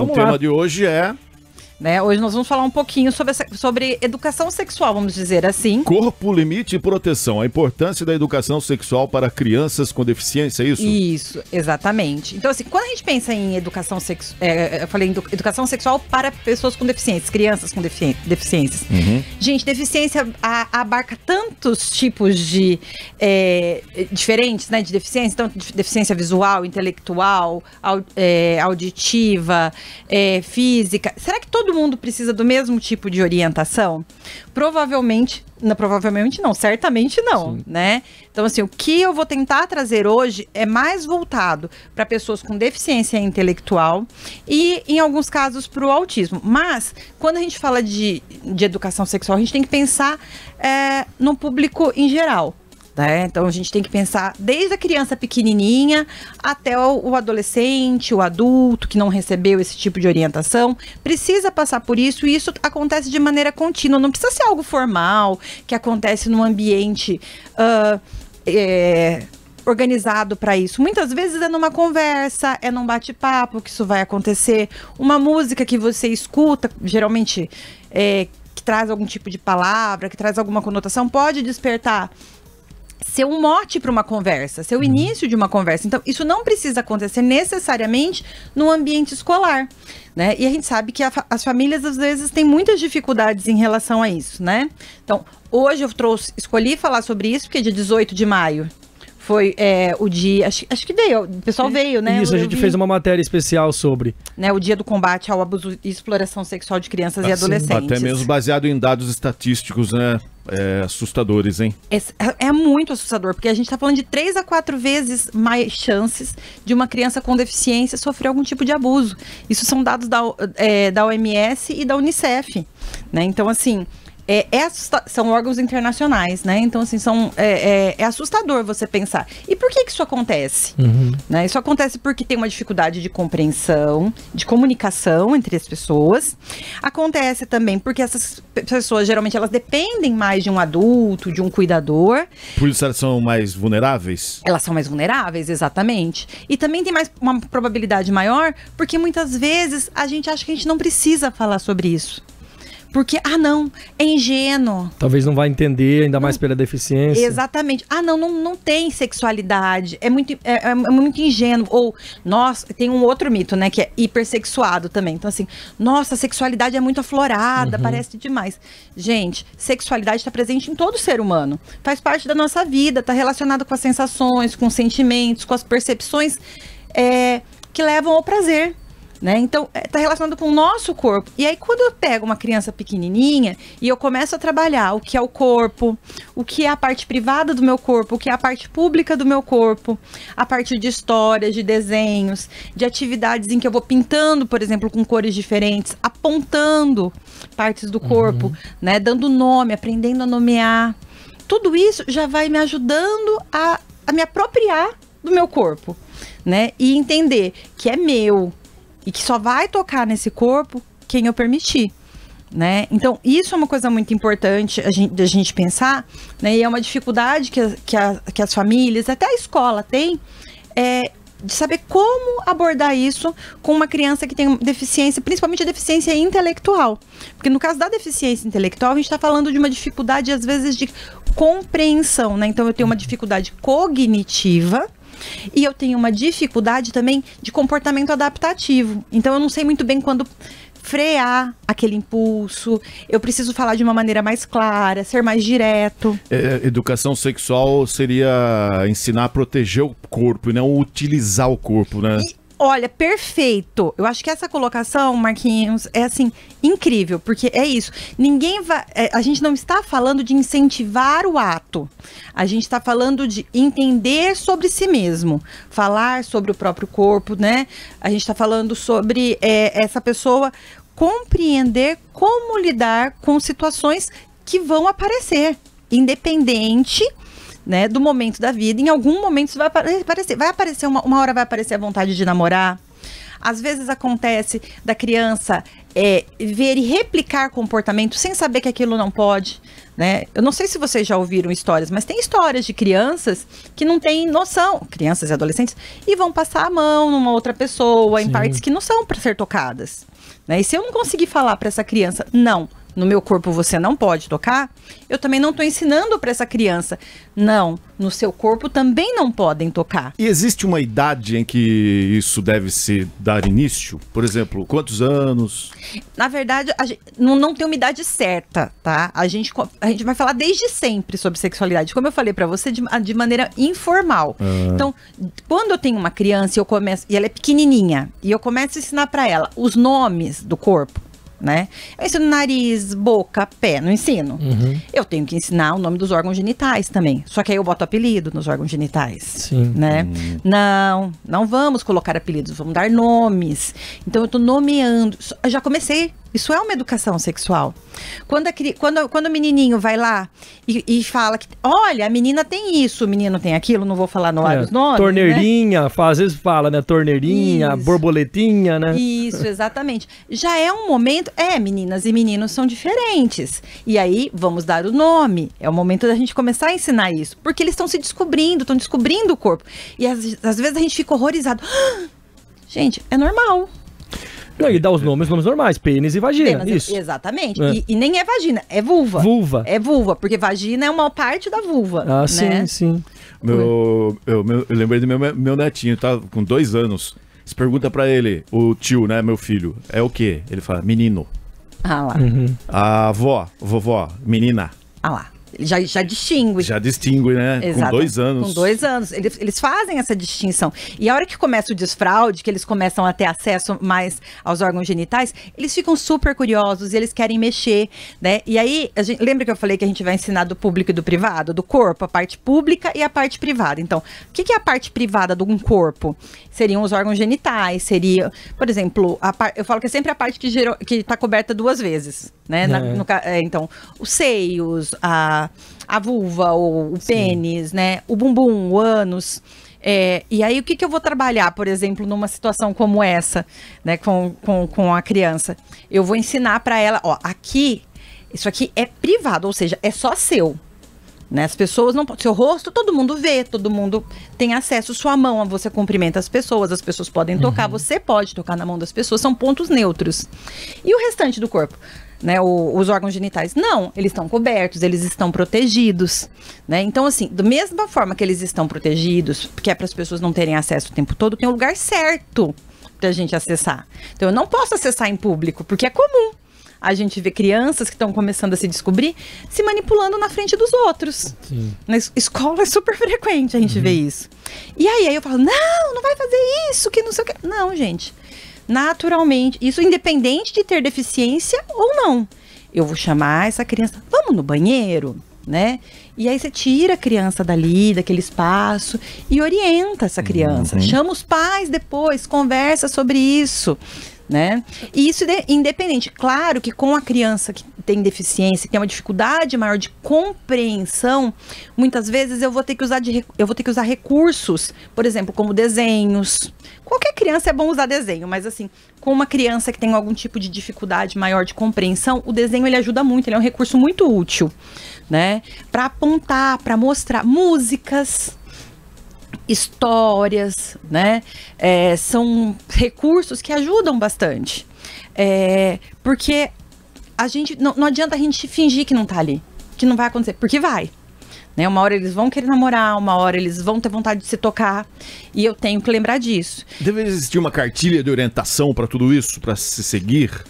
O tema de hoje é... Hoje nós vamos falar um pouquinho sobre educação sexual, vamos dizer assim. Corpo, limite e proteção. A importância da educação sexual para crianças com deficiência, é isso? Isso, exatamente. Então, assim, quando a gente pensa em educação sexual, eu falei em educação sexual para pessoas com deficiências, crianças com deficiências. Gente, deficiência abarca tantos tipos de diferentes, né, de deficiência. Então, deficiência visual, intelectual, auditiva, física. Será que todo mundo precisa do mesmo tipo de orientação? Provavelmente não, certamente não, né? Então, assim, o que eu vou tentar trazer hoje é mais voltado para pessoas com deficiência intelectual e, em alguns casos, para o autismo. Mas, quando a gente fala de educação sexual, a gente tem que pensar no público em geral. Então a gente tem que pensar desde a criança pequenininha até o adolescente, o adulto que não recebeu esse tipo de orientação, precisa passar por isso, e isso acontece de maneira contínua, não precisa ser algo formal, que acontece num ambiente organizado para isso. Muitas vezes é numa conversa, é num bate-papo que isso vai acontecer, uma música que você escuta, geralmente que traz algum tipo de palavra, que traz alguma conotação, pode despertar ser um mote para uma conversa, ser o início de uma conversa. Então, isso não precisa acontecer necessariamente no ambiente escolar, né? E a gente sabe que as famílias, às vezes, têm muitas dificuldades em relação a isso, né? Então, hoje eu escolhi falar sobre isso, porque dia 18 de maio foi o dia, acho que veio, o pessoal veio, né? Isso, a gente fez uma matéria especial sobre. Né, o dia do combate ao abuso e exploração sexual de crianças e adolescentes. Até mesmo baseado em dados estatísticos, né? Assustadores, hein? É muito assustador, porque a gente tá falando de 3 a 4 vezes mais chances de uma criança com deficiência sofrer algum tipo de abuso. Isso são dados da OMS e da Unicef, né? Então, assim... são órgãos internacionais, né? Então, assim, é assustador você pensar. E por que isso acontece? Né? Isso acontece porque tem uma dificuldade de compreensão, de comunicação entre as pessoas. Acontece também porque essas pessoas, geralmente, elas dependem mais de um adulto, de um cuidador. Por isso elas são mais vulneráveis? Elas são mais vulneráveis, exatamente. E também tem uma probabilidade maior, porque muitas vezes a gente acha que a gente não precisa falar sobre isso. Porque, não, é ingênuo. Talvez não vai entender, ainda mais pela deficiência. Exatamente. Não tem sexualidade, é muito ingênuo. Ou, nossa, tem um outro mito, né, que é hipersexuado também. Então, assim, nossa, a sexualidade é muito aflorada, parece demais. Gente, sexualidade está presente em todo ser humano. Faz parte da nossa vida, está relacionado com as sensações, com os sentimentos, com as percepções que levam ao prazer. Né? Então, está relacionado com o nosso corpo. E aí, quando eu pego uma criança pequenininha e eu começo a trabalhar o que é o corpo, o que é a parte privada do meu corpo, o que é a parte pública do meu corpo, a partir de histórias, de desenhos, de atividades em que eu vou pintando, por exemplo, com cores diferentes, apontando partes do corpo, né? Dando nome, aprendendo a nomear. Tudo isso já vai me ajudando a me apropriar do meu corpo, né? E entender que é meu, e que só vai tocar nesse corpo quem eu permitir, né? Então, isso é uma coisa muito importante da gente pensar, né? E é uma dificuldade que as famílias, até a escola tem, de saber como abordar isso com uma criança que tem deficiência, principalmente a deficiência intelectual. Porque no caso da deficiência intelectual, a gente está falando de uma dificuldade, às vezes, de compreensão, né? Então, eu tenho uma dificuldade cognitiva, e eu tenho uma dificuldade também de comportamento adaptativo. Então, eu não sei muito bem quando frear aquele impulso. Eu preciso falar de uma maneira mais clara, ser mais direto. Educação sexual seria ensinar a proteger o corpo e não utilizar o corpo, né? Olha, perfeito. Eu acho que essa colocação, Marquinhos, é assim, incrível, porque é isso. A gente não está falando de incentivar o ato. A gente está falando de entender sobre si mesmo, falar sobre o próprio corpo, né? A gente está falando sobre essa pessoa compreender como lidar com situações que vão aparecer, independente, né, do momento da vida. Em algum momento isso vai aparecer. Uma hora vai aparecer a vontade de namorar, Às vezes acontece da criança ver e replicar comportamento sem saber que aquilo não pode, né? Eu não sei se vocês já ouviram histórias, mas tem histórias de crianças que não têm noção, crianças e adolescentes, e vão passar a mão numa outra pessoa, em partes que não são para ser tocadas, né? E se eu não conseguir falar para essa criança, não, no meu corpo você não pode tocar, eu também não estou ensinando para essa criança, não, no seu corpo também não podem tocar. E existe uma idade em que isso deve se dar início? Por exemplo, quantos anos? Na verdade, a gente não tem uma idade certa, tá? A gente vai falar desde sempre sobre sexualidade, como eu falei para você, de maneira informal. Então, quando eu tenho uma criança e ela é pequenininha, e eu começo a ensinar para ela os nomes do corpo, né? Eu ensino nariz, boca, pé, não ensino. Eu tenho que ensinar o nome dos órgãos genitais também. Só que aí eu boto apelido nos órgãos genitais. Sim. Né? Não vamos colocar apelidos, vamos dar nomes. Então eu tô nomeando. Eu já comecei. Isso é uma educação sexual. Quando o menininho vai lá e fala que, olha, a menina tem isso, o menino tem aquilo, não vou falar os nomes. Torneirinha, né? Às vezes fala, né? Torneirinha, Isso. borboletinha, né? Isso, exatamente. Já é um momento, meninas e meninos são diferentes. E aí, vamos dar o nome. É o momento da gente começar a ensinar isso. Porque eles estão se descobrindo, estão descobrindo o corpo. E às vezes a gente fica horrorizado. Gente, é normal. Não, e dá os nomes normais, pênis e vagina, isso. Exatamente. E nem é vagina, é vulva. Vulva. É vulva, porque vagina é uma parte da vulva. Ah, né? sim. Eu lembrei do meu netinho, tá com 2 anos. Você pergunta pra ele, o tio, né, meu filho, é o quê? Ele fala, menino. Ah lá. A vovó, menina. Ah lá. Ele já distingue. Já distingue, né? Exato. Com 2 anos. Com 2 anos. Eles fazem essa distinção. E a hora que começa o desfraude, que eles começam a ter acesso mais aos órgãos genitais, eles ficam super curiosos e eles querem mexer, né? E aí, lembra que eu falei que a gente vai ensinar do público e do privado? Do corpo, a parte pública e a parte privada. Então, o que é a parte privada de um corpo? Seriam os órgãos genitais, seria, por exemplo, eu falo que é sempre a parte que está coberta 2 vezes, né? Então, os seios, a vulva, o pênis, né? O bumbum, o ânus. E aí, o que eu vou trabalhar, por exemplo, numa situação como essa, né? Com a criança? Eu vou ensinar para ela, isso aqui é privado, ou seja, é só seu. Né? As pessoas não podem. Seu rosto, todo mundo vê, todo mundo tem acesso. Sua mão, você cumprimenta as pessoas podem tocar, você pode tocar na mão das pessoas, são pontos neutros. E o restante do corpo? Né, os órgãos genitais, não, eles estão cobertos, eles estão protegidos, né? Então, assim, da mesma forma que eles estão protegidos, porque é para as pessoas não terem acesso o tempo todo, tem um lugar certo para a gente acessar. Então, eu não posso acessar em público, porque é comum a gente ver crianças que estão começando a se descobrir se manipulando na frente dos outros. Sim. Na escola é super frequente a gente ver isso. E aí eu falo, não vai fazer isso, que não sei o que. Não, gente. Naturalmente, isso independente de ter deficiência ou não. Eu vou chamar essa criança, vamos no banheiro, né? E aí você tira a criança dali, daquele espaço e orienta essa criança. Chama os pais depois, conversa sobre isso, né? E isso independente. Claro que com a criança que tem deficiência, que tem uma dificuldade maior de compreensão, muitas vezes eu vou ter que usar recursos, por exemplo, como desenhos. Qualquer criança é bom usar desenho, mas assim, com uma criança que tem algum tipo de dificuldade maior de compreensão, o desenho ele ajuda muito, ele é um recurso muito útil, né? Para apontar, para mostrar músicas, histórias, né? São recursos que ajudam bastante. Porque a gente não adianta a gente fingir que não tá ali, que não vai acontecer, porque vai. Né? Uma hora eles vão querer namorar, uma hora eles vão ter vontade de se tocar, e eu tenho que lembrar disso. Deve existir uma cartilha de orientação para tudo isso, para se seguir?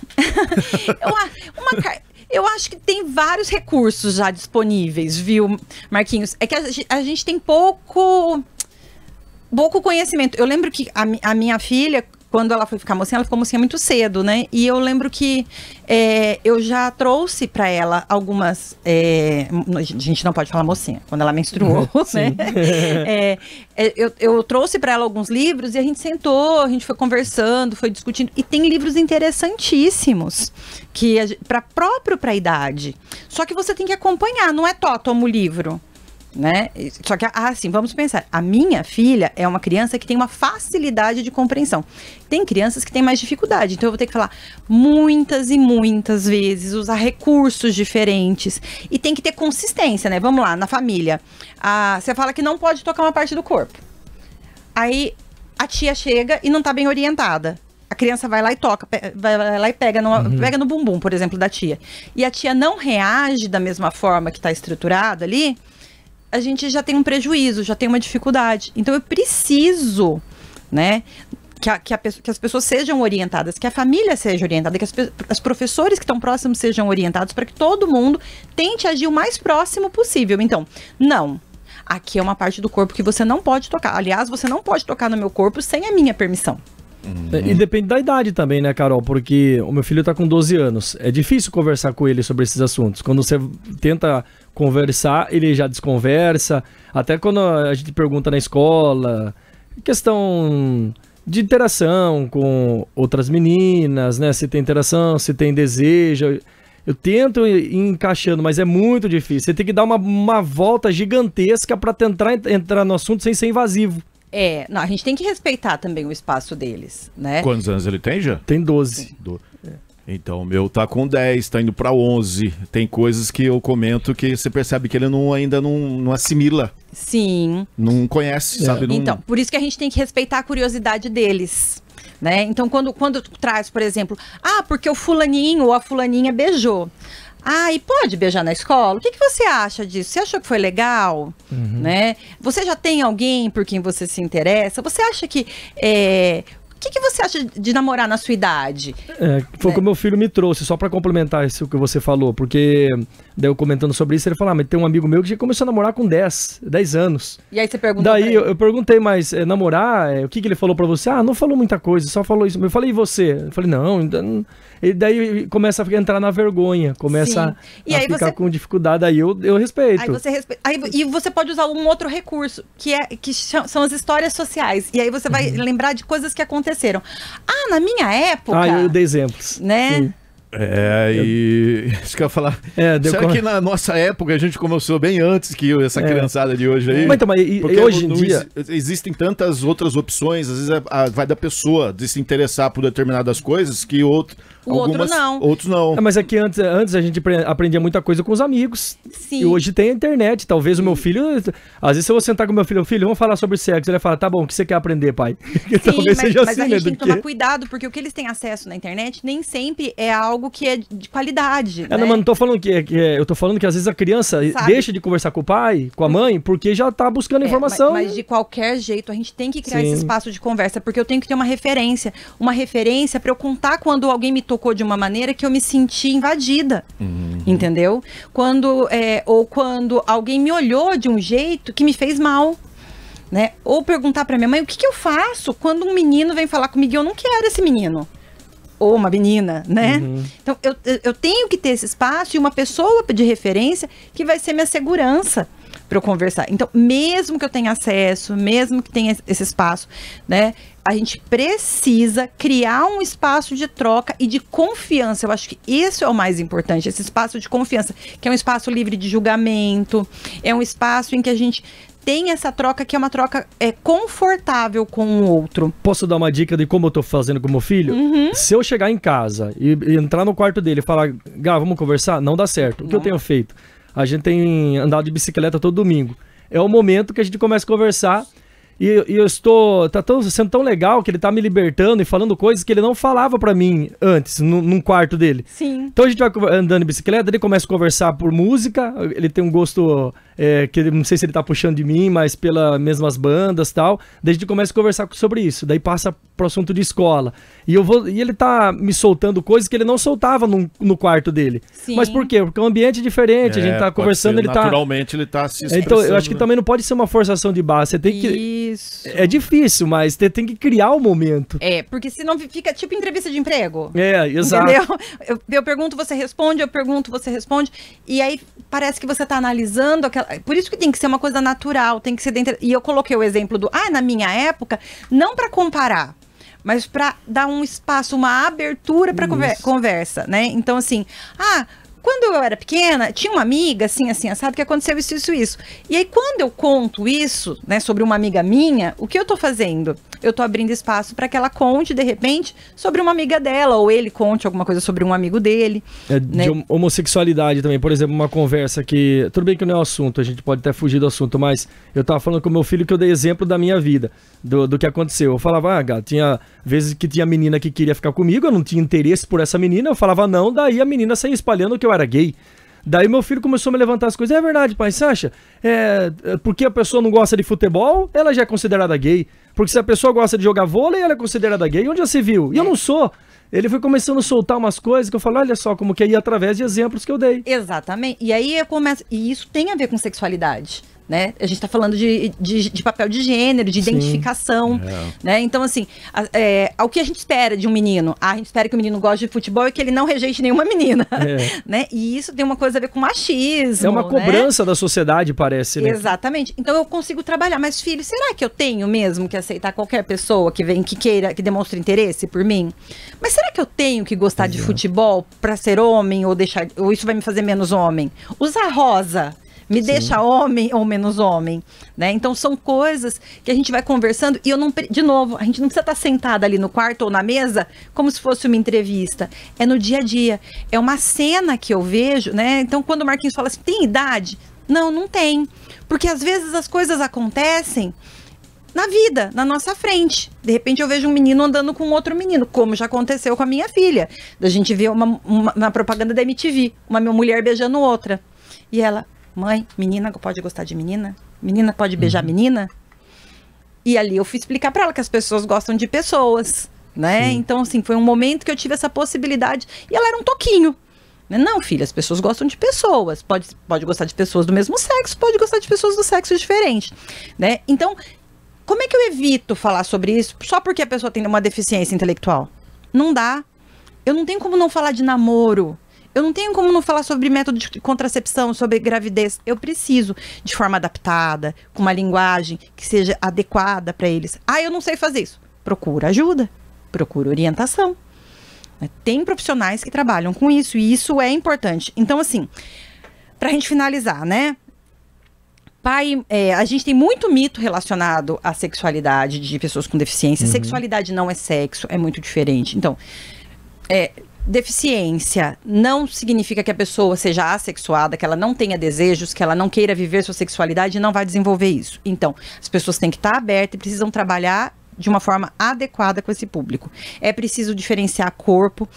Eu acho que tem vários recursos já disponíveis, viu, Marquinhos? É que a gente tem pouco conhecimento. Eu lembro que a minha filha, quando ela foi ficar mocinha, ela ficou mocinha muito cedo, né? E eu lembro que eu já trouxe para ela algumas... a gente não pode falar mocinha, quando ela menstruou, né? Eu trouxe para ela alguns livros e a gente sentou, a gente foi conversando, foi discutindo. E tem livros interessantíssimos, próprio para a idade. Só que você tem que acompanhar, não é toma o livro. Né? Só que, assim, vamos pensar. A minha filha é uma criança que tem uma facilidade de compreensão. Tem crianças que têm mais dificuldade. Então, eu vou ter que falar muitas e muitas vezes, usar recursos diferentes. E tem que ter consistência, né? Vamos lá, na família. Você fala que não pode tocar uma parte do corpo. Aí, a tia chega e não tá bem orientada. A criança vai lá e toca, vai lá e pega no bumbum, por exemplo, da tia. E a tia não reage da mesma forma que tá estruturado ali, a gente já tem um prejuízo, já tem uma dificuldade. Então, eu preciso, né, que as pessoas sejam orientadas, que a família seja orientada, que os professores que estão próximos sejam orientados, para que todo mundo tente agir o mais próximo possível. Então, não. Aqui é uma parte do corpo que você não pode tocar. Aliás, você não pode tocar no meu corpo sem a minha permissão. E depende da idade também, né, Carol? Porque o meu filho tá com 12 anos. É difícil conversar com ele sobre esses assuntos. Quando você tenta conversar, ele já desconversa. Até quando a gente pergunta na escola, questão de interação com outras meninas, né? Se tem interação, se tem desejo. Eu tento ir encaixando, mas é muito difícil. Você tem que dar uma volta gigantesca para tentar entrar no assunto sem ser invasivo. Não, a gente tem que respeitar também o espaço deles, né? Quantos anos ele tem já? Tem 12. Então, o meu tá com 10, tá indo pra 11. Tem coisas que eu comento que você percebe que ele ainda não assimila. Sim. Não conhece, sabe? Então, por isso que a gente tem que respeitar a curiosidade deles, né? Então, quando traz, por exemplo, porque o fulaninho ou a fulaninha beijou. E pode beijar na escola? O que você acha disso? Você achou que foi legal? Né? Você já tem alguém por quem você se interessa? Você acha que... O que você acha de namorar na sua idade? Foi o que o meu filho me trouxe, só pra complementar isso que você falou, porque daí eu comentando sobre isso, ele falou, mas tem um amigo meu que já começou a namorar com 10 anos. E aí você perguntou daí eu perguntei, mas namorar, o que ele falou pra você? Não falou muita coisa, só falou isso. Eu falei, e você? Eu falei, não. E daí começa a entrar na vergonha, começa a ficar com dificuldade, aí eu respeito. E você pode usar um outro recurso, que são as histórias sociais. E aí você vai lembrar de coisas que aconteceram. Na minha época... eu dei exemplos. Né? Sim. Isso que eu ia falar. Será que na nossa época a gente começou bem antes que essa criançada de hoje aí? Mas hoje em dia... Existem tantas outras opções, às vezes vai da pessoa de se interessar por determinadas coisas que outros não. Mas é que antes a gente aprendia muita coisa com os amigos. Sim. E hoje tem a internet. Talvez o meu filho... Às vezes se eu vou sentar com meu filho, vamos falar sobre sexo. Ele vai falar, tá bom, o que você quer aprender, pai? Talvez seja assim, mas a gente tem que tomar cuidado, porque o que eles têm acesso na internet nem sempre é algo que é de qualidade. Não, mas não tô falando eu tô falando que às vezes a criança deixa de conversar com o pai, com a mãe, porque já tá buscando informação. Mas de qualquer jeito, a gente tem que criar esse espaço de conversa, porque eu tenho que ter uma referência para eu contar quando alguém me tocou de uma maneira que eu me senti invadida, entendeu? Ou quando alguém me olhou de um jeito que me fez mal. Né? Ou perguntar pra minha mãe, o que eu faço quando um menino vem falar comigo e eu não quero esse menino? Ou uma menina, né? Então, eu tenho que ter esse espaço e uma pessoa de referência que vai ser minha segurança para eu conversar. Então, mesmo que eu tenha acesso, mesmo que tenha esse espaço, né? A gente precisa criar um espaço de troca e de confiança. Eu acho que isso é o mais importante, esse espaço de confiança, que é um espaço livre de julgamento, é um espaço em que a gente tem essa troca, que é uma troca confortável com o outro. Posso dar uma dica de como eu tô fazendo com o meu filho? Se eu chegar em casa e entrar no quarto dele e falar, Gá, vamos conversar? Não dá certo. O que eu tenho feito? A gente tem andado de bicicleta todo domingo. É o momento que a gente começa a conversar e eu estou... sendo tão legal que ele tá me libertando e falando coisas que ele não falava pra mim antes, num quarto dele. Sim. Então a gente vai andando de bicicleta, ele começa a conversar por música, ele tem um gosto... que não sei se ele tá puxando de mim, mas pelas mesmas bandas e tal. Daí a gente começa a conversar sobre isso. Daí passa pro assunto de escola. E ele tá me soltando coisas que ele não soltava no quarto dele. Sim. Mas por quê? Porque é um ambiente diferente. A gente tá conversando, naturalmente ele tá se expressando. Então eu acho que também não pode ser uma forçação de barra. Você tem que... Isso. É difícil, mas você tem que criar o momento. Porque senão fica tipo entrevista de emprego. Exato. Entendeu? Eu pergunto, você responde, eu pergunto, você responde. E aí parece que você tá analisando aquela... Por isso que tem que ser uma coisa natural, tem que ser dentro... E eu coloquei o exemplo na minha época, não para comparar, mas para dar um espaço, uma abertura para conversa, né? Então, assim, quando eu era pequena, tinha uma amiga, assim, sabe, que aconteceu isso. E aí, quando eu conto isso, né, sobre uma amiga minha, o que eu tô fazendo? Eu tô abrindo espaço para que ela conte, de repente, sobre uma amiga dela, ou ele conte alguma coisa sobre um amigo dele. Né? De homossexualidade também, por exemplo, uma conversa que... Tudo bem que não é o assunto, a gente pode até fugir do assunto, mas eu tava falando com o meu filho que eu dei exemplo da minha vida, do que aconteceu. Eu falava, gato, tinha vezes que tinha menina que queria ficar comigo, eu não tinha interesse por essa menina, eu falava não, daí a menina saía espalhando que eu era gay. Daí meu filho começou a me levantar as coisas. É verdade, pai, você acha? Porque a pessoa não gosta de futebol, ela já é considerada gay. Porque se a pessoa gosta de jogar vôlei, ela é considerada gay. Onde já se viu? E eu não sou. Ele foi começando a soltar umas coisas que eu falei, olha só, como que é através de exemplos que eu dei. Exatamente. E aí eu começo... E isso tem a ver com sexualidade. Né? A gente está falando de papel de gênero, de identificação, né? Então, assim, o que a gente espera de um menino? A gente espera que o menino goste de futebol e que ele não rejeite nenhuma menina, né? E isso tem uma coisa a ver com machismo. É uma cobrança, né, da sociedade, parece, né? Exatamente. Então eu consigo trabalhar. Mas, filho, será que eu tenho mesmo que aceitar qualquer pessoa que vem, que queira, que demonstre interesse por mim? Mas será que eu tenho que gostar de futebol para ser homem ou isso vai me fazer menos homem? Usar rosa me deixa homem ou menos homem, né? Então são coisas que a gente vai conversando e de novo, a gente não precisa estar sentada ali no quarto ou na mesa como se fosse uma entrevista. É no dia a dia. É uma cena que eu vejo, né? Então quando o Marquinhos fala assim, tem idade? Não tem. Porque às vezes as coisas acontecem na vida, na nossa frente. De repente eu vejo um menino andando com outro menino, como já aconteceu com a minha filha. Da gente ver uma propaganda da MTV, uma mulher beijando outra. E ela... Mãe, menina pode gostar de menina? Menina pode beijar menina? E ali eu fui explicar pra ela que as pessoas gostam de pessoas, né? Sim. Então, assim, foi um momento que eu tive essa possibilidade. E ela era um toquinho. Não, filha, as pessoas gostam de pessoas. Pode gostar de pessoas do mesmo sexo, pode gostar de pessoas do sexo diferente, né? Então, como é que eu evito falar sobre isso só porque a pessoa tem uma deficiência intelectual? Não dá. Eu não tenho como não falar de namoro. Eu não tenho como não falar sobre método de contracepção, sobre gravidez. Eu preciso de forma adaptada, com uma linguagem que seja adequada para eles. Eu não sei fazer isso. Procura ajuda, procura orientação. Tem profissionais que trabalham com isso e isso é importante. Então, assim, pra gente finalizar, né? A gente tem muito mito relacionado à sexualidade de pessoas com deficiência. Sexualidade não é sexo, é muito diferente. Então, deficiência não significa que a pessoa seja assexuada, que ela não tenha desejos, que ela não queira viver sua sexualidade e não vai desenvolver isso. Então, as pessoas têm que estar abertas e precisam trabalhar de uma forma adequada com esse público. É preciso diferenciar o corpo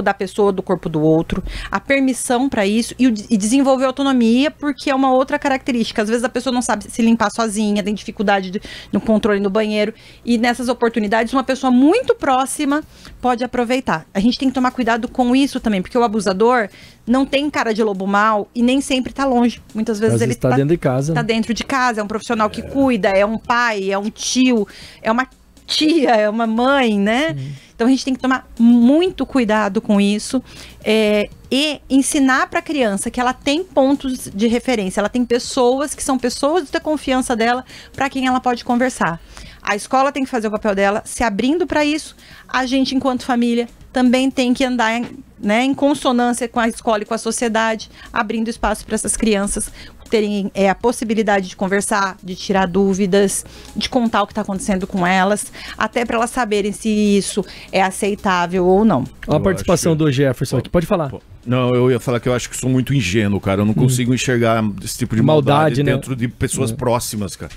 da pessoa do corpo do outro, a permissão para isso e desenvolver autonomia, porque é uma outra característica. Às vezes a pessoa não sabe se limpar sozinha, tem dificuldade no controle no banheiro, e nessas oportunidades uma pessoa muito próxima pode aproveitar. A gente tem que tomar cuidado com isso também, porque o abusador não tem cara de lobo mau e nem sempre tá longe. Muitas vezes ele tá dentro de casa. Tá dentro de casa, é um profissional que cuida, é um pai, é um tio, é uma tia, é uma mãe, né? Então a gente tem que tomar muito cuidado com isso e ensinar para a criança que ela tem pontos de referência, ela tem pessoas que são pessoas da confiança dela para quem ela pode conversar. A escola tem que fazer o papel dela, se abrindo para isso. A gente, enquanto família, também tem que andar em consonância com a escola e com a sociedade, abrindo espaço para essas crianças terem a possibilidade de conversar, de tirar dúvidas, de contar o que está acontecendo com elas, até para elas saberem se isso é aceitável ou não. A participação do Jefferson aqui, pode falar. Não, eu ia falar que eu acho que sou muito ingênuo, cara. Eu não consigo enxergar esse tipo de maldade dentro de pessoas próximas, cara.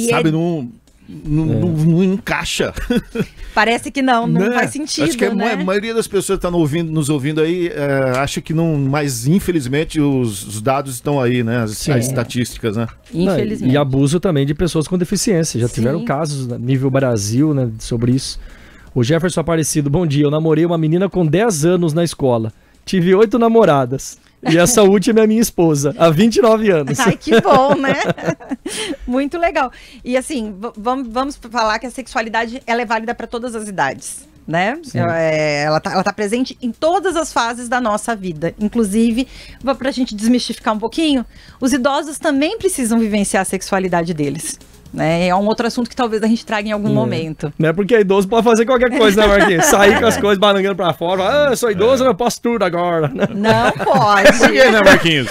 Sabe, não encaixa. Parece que não faz sentido. Acho que a maioria das pessoas que estão nos ouvindo aí acha que não, mas infelizmente os dados estão aí, né? As estatísticas, né? Infelizmente. E abuso também de pessoas com deficiência. Já tiveram casos a nível Brasil, né, sobre isso. O Jefferson Aparecido, bom dia. Eu namorei uma menina com 10 anos na escola. Tive 8 namoradas. E essa última é minha esposa, há 29 anos. Ai, que bom, né? Muito legal. E assim, vamos falar que a sexualidade ela é válida para todas as idades, né? Ela tá presente em todas as fases da nossa vida. Inclusive, para a gente desmistificar um pouquinho, os idosos também precisam vivenciar a sexualidade deles. né? É um outro assunto que talvez a gente traga em algum momento. Não é porque idoso pode fazer qualquer coisa, né, Marquinhos? Sair com as coisas balangando pra fora. Eu sou idoso, eu posso tudo agora. Não pode. Por que, né, Marquinhos?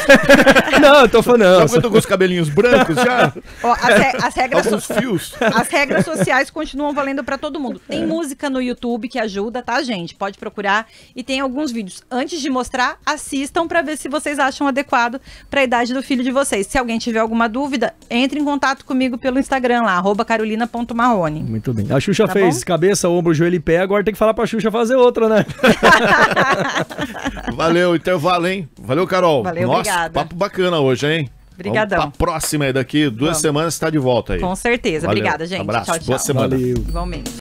Não, eu tô falando. Já com os cabelinhos brancos, já? Ó, as regras alguns fios. As regras sociais continuam valendo pra todo mundo. Tem música no YouTube que ajuda, tá, gente? Pode procurar. E tem alguns vídeos. Antes de mostrar, assistam pra ver se vocês acham adequado pra idade do filho de vocês. Se alguém tiver alguma dúvida, entre em contato comigo pelo Instagram lá, @carolina.marrone. Muito bem. A Xuxa tá fez bom? Cabeça, ombro, joelho e pé, agora tem que falar pra Xuxa fazer outra, né? Valeu, intervalo, hein? Valeu, Carol. Valeu, nossa, obrigada. papo bacana hoje, hein? Obrigadão. Vamos pra próxima aí, daqui 2 semanas tá de volta aí. Com certeza. Valeu. Obrigada, gente. Abraço. Tchau, tchau. Boa semana. Valeu. Igualmente.